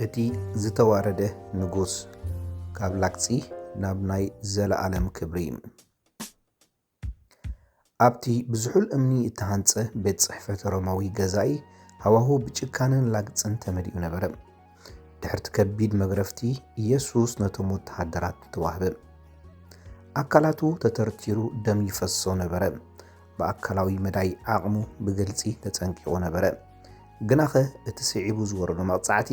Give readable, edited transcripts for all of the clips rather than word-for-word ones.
እቲ ዝተዋረደ ንጉስ ካብ ላክፂ ናብ ናይ ዘለዓለም ክብሪ። ኣብቲ ብዝሑል እምኒ እተሃንጸ ቤት ጽሕፈት ሮማዊ ገዛኢ ሃዋህው ብጭካንን ላግፅን ተመሊኡ ነበረ። ድሕርቲ ከቢድ መግረፍቲ ኢየሱስ ነቶም ወተሃደራት ተዋህበ። ኣካላቱ ተተርቲሩ ደም ይፈሶ ነበረ። ብኣካላዊ መዳይ ዓቕሙ ብግልፂ ተጸንቂቑ ነበረ። ግናኸ እቲ ስዒቡ ዝወረዶ መቕጻዕቲ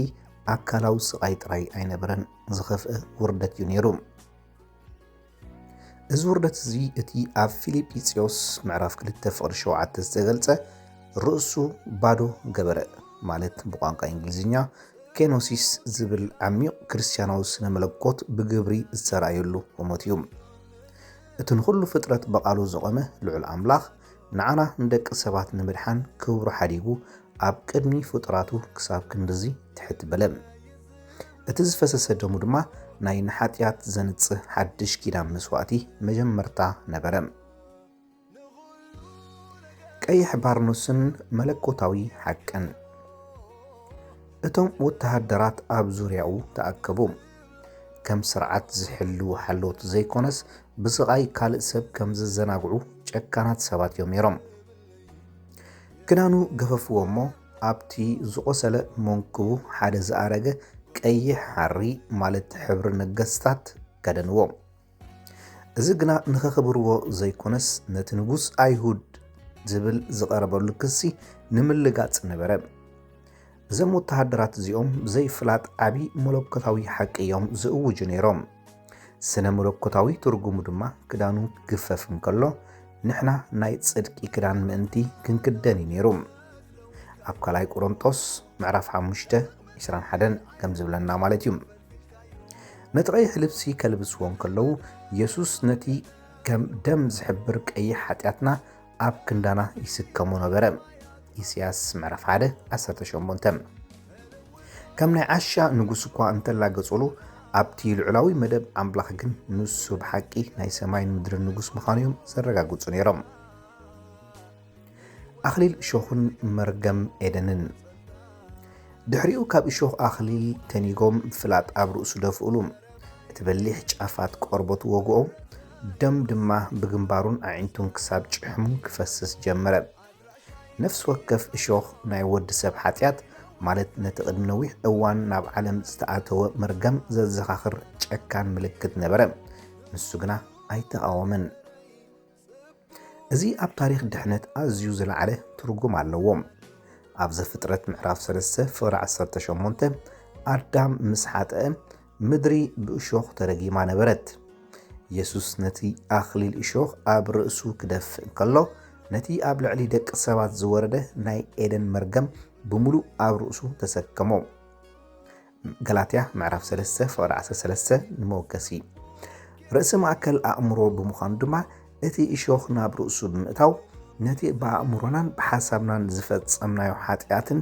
ኣካላዊ ስቓይ ጥራይ ኣይነበረን፣ ዝኸፍአ ውርደት እዩ ነይሩ። እዚ ውርደት እዚ እቲ ኣብ ፊልጵስዩስ ምዕራፍ 2:7 ዝተገልጸ ርእሱ ባዶ ገበረ ማለት ብቋንቋ እንግሊዝኛ ኬኖሲስ ዝብል ዓሚቕ ክርስትያናዊ ስነ መለኮት ብግብሪ ዝተራእየሉ ሞት እዩ። እቲ ንኹሉ ፍጥረት በቓሉ ዘቖመ ልዑል ኣምላኽ ንዓና ንደቂ ሰባት ንምድሓን ክብሩ ሓዲጉ ኣብ ቅድሚ ፍጡራቱ ክሳብ ክንድዚ ትሕት በለ። እቲ ዝፈሰሰ ደሙ ድማ ናይ ንሓጢኣት ዘንጽህ ሓድሽ ኪዳን መስዋዕቲ መጀመርታ ነበረ። ቀይሕ ባርኖስን መለኮታዊ ሓቅን። እቶም ወተሃደራት ኣብ ዙርያኡ ተኣከቡ። ከም ስርዓት ዝሕልው ሓለውቲ ዘይኮነስ ብስቓይ ካልእ ሰብ ከም ዝዘናግዑ ጨካናት ሰባት እዮም ነይሮም። ክዳኑ ገፈፍዎ እሞ ኣብቲ ዝቆሰለ መንክቡ ሓደ ዝኣረገ ቀይሕ ሓሪ ማለት ሕብሪ ነገስታት ከደንዎ። እዚ ግና ንኸኽብርዎ ዘይኮነስ ነቲ ንጉስ ኣይሁድ ዝብል ዝቐረበሉ ክሲ ንምልጋጽ ነበረ። እዞም ወተሃደራት እዚኦም ዘይፍላጥ ዓብዪ መለኮታዊ ሓቂ እዮም ዝእውጁ ነይሮም። ስነ መለኮታዊ ትርጉሙ ድማ ክዳኑ ክግፈፍ እንከሎ ንሕና ናይ ጽድቂ ክዳን ምእንቲ ክንክደን እዩ ነይሩ። ኣብ ካልኣይ ቆሮንጦስ ምዕራፍ 5:21 ከም ዝብለና ማለት እዩ። ነቲ ቀይሕ ልብሲ ከልብስዎ እንከለዉ ኢየሱስ ነቲ ከም ደም ዝሕብር ቀይሕ ሓጢኣትና ኣብ ክንዳና ይስከሙ ነበረ። ኢሳይያስ ምዕራፍ 1:18 ከም ናይ ዓሻ ንጉስ እኳ እንተላገጹሉ ኣብቲ ልዑላዊ መደብ ኣምላኽ ግን ንሱ ብሓቂ ናይ ሰማይን ምድርን ንጉስ ምዃኑ እዮም ዘረጋግጹ ነይሮም። ኣኽሊል እሾኽን መርገም ኤደንን። ድሕሪኡ ካብ እሾኽ ኣኽሊል ተኒጎም ፍላጥ ኣብ ርእሱ ደፍኡሉ። እቲ በሊሕ ጫፋት ቆርበቱ ወግኦ፣ ደም ድማ ብግንባሩን ኣዒንቱን ክሳብ ጭሕሙ ክፈስስ ጀመረ። ነፍሲ ወከፍ እሾኽ ናይ ወዲ ሰብ ሓጢኣት ማለት ነቲ ቅድሚ ነዊሕ እዋን ናብ ዓለም ዝተኣተወ መርገም ዘዘኻኽር ጨካን ምልክት ነበረ። ንሱ ግና ኣይተቃወመን። እዚ ኣብ ታሪክ ድሕነት ኣዝዩ ዝለዓለ ትርጉም ኣለዎ። ኣብ ዘፍጥረት ምዕራፍ 3:18 ኣዳም ምስ ሓጠአ ምድሪ ብእሾኽ ተረጊማ ነበረት። ኢየሱስ ነቲ ኣኽሊል እሾኽ ኣብ ርእሱ ክደፍእ እንከሎ ነቲ ኣብ ልዕሊ ደቂ ሰባት ዝወረደ ናይ ኤደን መርገም ብምሉእ ኣብ ርእሱ ተሰከሞ። ገላትያ ምዕራፍ 3:13 ንመወከሲ ርእሲ ማእከል ኣእምሮ ብምዃኑ ድማ እቲ እሾኽ ናብ ርእሱ ብምእታው ነቲ ብኣእምሮናን ብሓሳብናን ዝፈጸምናዮ ሓጢኣትን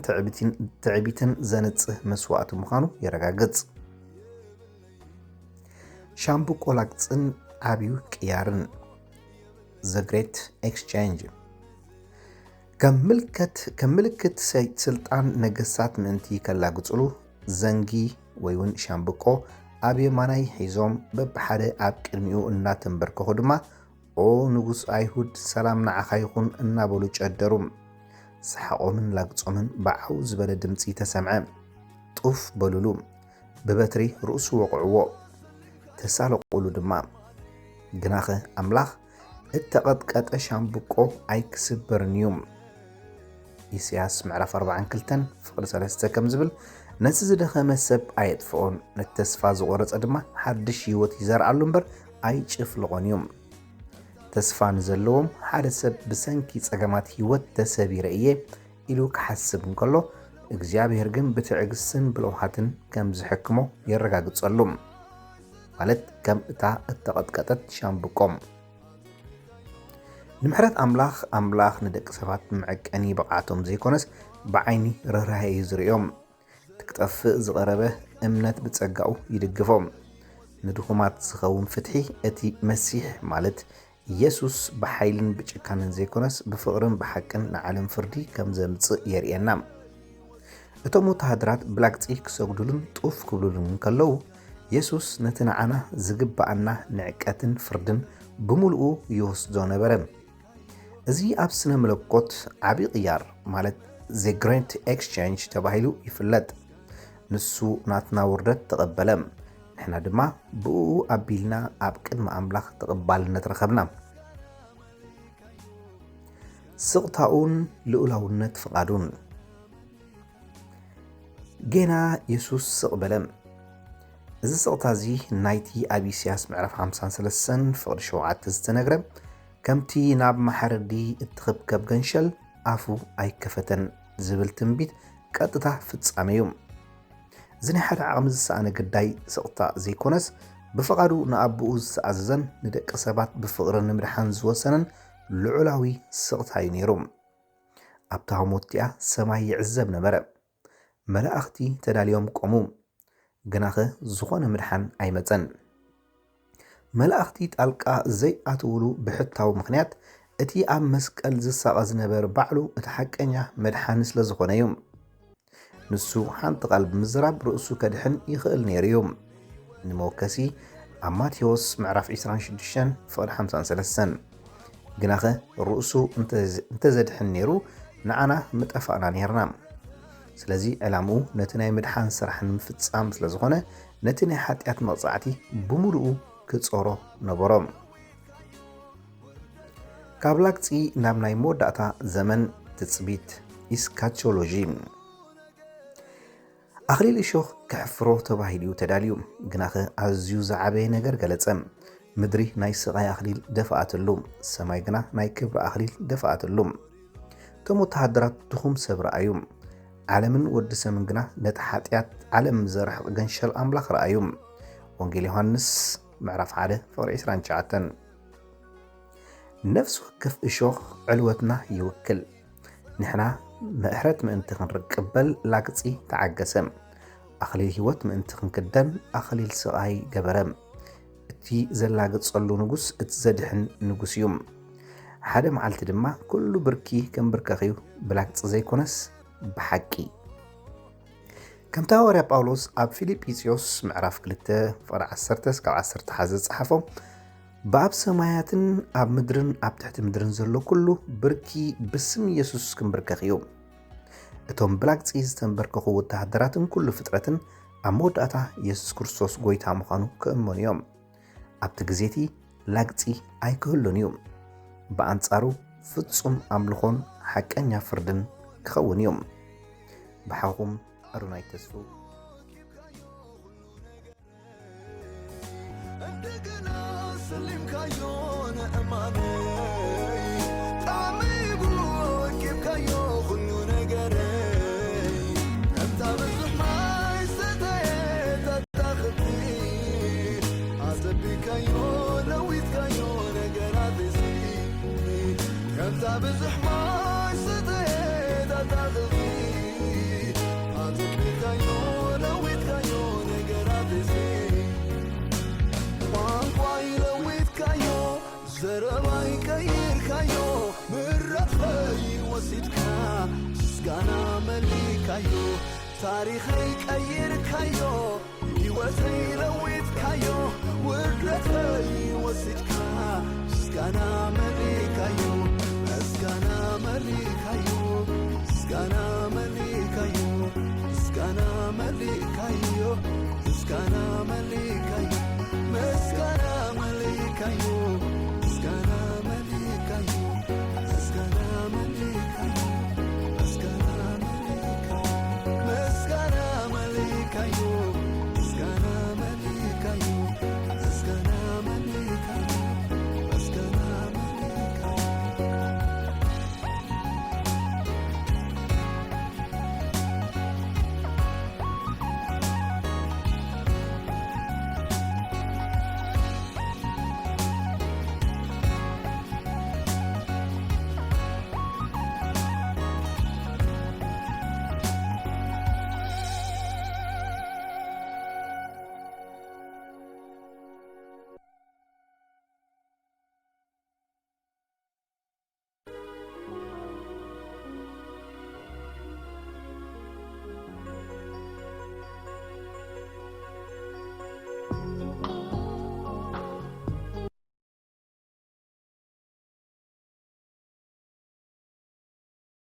ትዕቢትን ዘንጽህ መስዋዕቲ ምዃኑ የረጋግጽ። ሻምብቆ ላግፅን ዓብዩ ቅያርን ዘ ግሬት ኤክስቼንጅ ከም ምልክት ስልጣን ነገስታት ምእንቲ ከላግጽሉ ዘንጊ ወይ እውን ሻምብቆ ኣብ የማናይ ሒዞም በብሓደ ኣብ ቅድሚኡ እናተንበርከኹ ድማ ኦ ንጉስ ኣይሁድ ሰላም ንዓኻ ይኹን እናበሉ ጨደሩ። ሰሓቖምን ላግጾምን ብዓው ዝበለ ድምፂ ተሰምዐ። ጡፍ በሉሉ፣ ብበትሪ ርእሱ ወቕዕዎ፣ ተሳለቁሉ ድማ። ግናኸ ኣምላኽ እተቐጥቀጠ ሻምብቆ ኣይክስበርን እዩ። ኢሳይያስ ምዕራፍ 42:3 ከም ዝብል ነቲ ዝደኸመ ሰብ ኣየጥፍኦን፣ ነቲ ተስፋ ዝቆረፀ ድማ ሓድሽ ህይወት ይዘርኣሉ እምበር ኣይጭፍልቖን እዩ። ተስፋ ንዘለዎም ሓደ ሰብ ብሰንኪ ጸገማት ህይወት ተሰቢረ እየ ኢሉ ክሓስብ እንከሎ እግዚኣብሔር ግን ብትዕግስትን ብልውሃትን ከም ዝሕክሞ የረጋግጸሉ ማለት ከም እታ እተቐጥቀጠት ሻምብቆም። ንምሕረት ኣምላኽ ንደቂ ሰባት መዐቀኒ ብቕዓቶም ዘይኮነስ ብዓይኒ ርህራሄ እዩ ዝርኦም። ትክጠፍእ ዝቐረበ እምነት ብጸጋኡ ይድግፎም። ንድኹማት ዝኸውን ፍትሒ እቲ መሲሕ ማለት ኢየሱስ ብሓይልን ብጭካንን ዘይኮነስ ብፍቕርን ብሓቅን ንዓለም ፍርዲ ከም ዘምጽእ የርእየና። እቶም ወተሃደራት ብላግፂ ክሰግዱሉን ጡፍ ክብሉሉን ከለዉ ኢየሱስ ነቲ ንዓና ዝግባአና ንዕቀትን ፍርድን ብምልኡ ይወስዶ ነበረ። እዚ ኣብ ስነ መለኮት ዓብዪ ቅያር ማለት ዘ ግሬት ኤክስቼንጅ ተባሂሉ ይፍለጥ። ንሱ ናትና ውርደት ተቐበለ፣ ንሕና ድማ ብኡ ኣቢልና ኣብ ቅድሚ ኣምላኽ ተቐባልነት ረኸብና። ስቕታኡን ልኡላውነት ፍቓዱን ጌና ኢየሱስ ስቕ በለ። እዚ ስቕታ እዚ ናይቲ ኣብ ኢሳይያስ ምዕራፍ 53 ፍቕዲ 7 ዝተነግረ ከምቲ ናብ ማሕረዲ እትኽብከብ ገንሸል ኣፉ ኣይከፈተን ዝብል ትንቢት ቀጥታ ፍጻመ እዩ። እዚ ናይ ሓደ ዓቕሚ ዝሰኣነ ግዳይ ስቕታ ዘይኮነስ ብፍቓዱ ንኣቦኡ ዝተኣዘዘን ንደቂ ሰባት ብፍቕሪ ንምድሓን ዝወሰነን ልዑላዊ ስቕታ እዩ ነይሩ። ኣብታ ሃሞቲኣ ሰማይ ይዕዘብ ነበረ፣ መላእኽቲ ተዳልዮም ቆሙ፣ ግናኸ ዝኾነ ምድሓን ኣይመፀን። መላእኽቲ ጣልቃ ዘይኣትውሉ ብሕታዊ ምኽንያት እቲ ኣብ መስቀል ዝሳቐ ዝነበረ ባዕሉ እቲ ሓቀኛ መድሓኒ ስለ ዝኾነ እዩ። ንሱ ሓንቲ ቃል ብምዝራብ ርእሱ ከድሕን ይኽእል ነይሩ እዩ። ንመወከሲ ኣብ ማቴዎስ ምዕራፍ 26 ፍቕዲ 53 ግናኸ ርእሱ እንተዘድሕን ነይሩ ንዓና ምጠፋእና ነርና። ስለዚ ዕላምኡ ነቲ ናይ ምድሓን ስራሕ ንምፍጻም ስለ ዝኾነ ነቲ ናይ ሓጢኣት መቕጻዕቲ ብምሉኡ ክጾሮ ነበሮም። ካብ ላግፂ ናብ ናይ መወዳእታ ዘመን ትጽቢት ኢስካቾሎጂ ኣኽሊል እሾኽ ክሕፍሮ ተባሂሉ ተዳልዩ፣ ግናኸ ኣዝዩ ዝዓበየ ነገር ገለጸ። ምድሪ ናይ ስቓይ ኣኽሊል ደፋኣትሉ፣ ሰማይ ግና ናይ ክብሪ ኣኽሊል ደፋኣትሉ። እቶም ወተሃደራት ድኹም ሰብ ረኣዩ፣ ዓለምን ወዲ ሰብን ግና ነቲ ሓጢኣት ዓለም ዘርሕቕ ገንሸል ኣምላኽ ረኣዩ። ወንጌል ዮሃንስ ምዕራፍ 1 ፍቕዲ 29 ነፍሲ ወከፍ እሾኽ ዕልወትና ይውክል። ንሕና ምሕረት ምእንቲ ክንቅበል ላግፂ ተዓገሰ፣ ኣኽሊል ህይወት ምእንቲ ክንክደን ኣኽሊል ስቓይ ገበረ። እቲ ዘላግጸሉ ንጉስ እቲ ዘድሕን ንጉስ እዩ። ሓደ መዓልቲ ድማ ኩሉ ብርኪ ከም ብርከኽ እዩ፣ ብላግፂ ዘይኮነስ ብሓቂ። ከምታ ሐዋርያ ጳውሎስ ኣብ ፊልጵስዩስ ምዕራፍ 2 ፍቕዲ 10-10 ዝፀሓፎ በኣብ ሰማያትን ኣብ ምድርን ኣብ ትሕቲ ምድርን ዘሎ ኩሉ ብርኪ ብስም ኢየሱስ ክንብርከኽ እዩ። እቶም ብላግፂ ዝተንበርከኹ ወተሃደራትን ኩሉ ፍጥረትን ኣብ መወዳእታ ኢየሱስ ክርስቶስ ጎይታ ምዃኑ ክእመኑ እዮም። ኣብቲ ግዜቲ ላግፂ ኣይክህሉን እዩ። ብኣንጻሩ ፍጹም ኣምልኾን ሓቀኛ ፍርድን ክኸውን እዮም። ብሓኹም ኣዶናይ ተስፉ እንደገና ሰሊምካዮ ንእማነይ ጣዕሚ ወኪብካዮ ኩሉ ነገረይ ከምታ ብዙሕ ማይ ሰተየ ተታኽቲ ኣዘቢካዮ ለዊትካዮ ነገራት እዚ ከምታ ብዙሕ ማይ ሰተየ ተታኽቲ ኣዘቢካዮ ለዊትካዮ ነገራት እዚ ቋንቋይ ለዊትካዮ ዘረባይ ቀይርካዮ ምረኸይ ወሲድካ ምስጋና መሊካዮ ታሪኸይ ቀይርካዮ ሕይወተይ ለዊትካዮ ውርደተይ ወሲድካ ምስጋና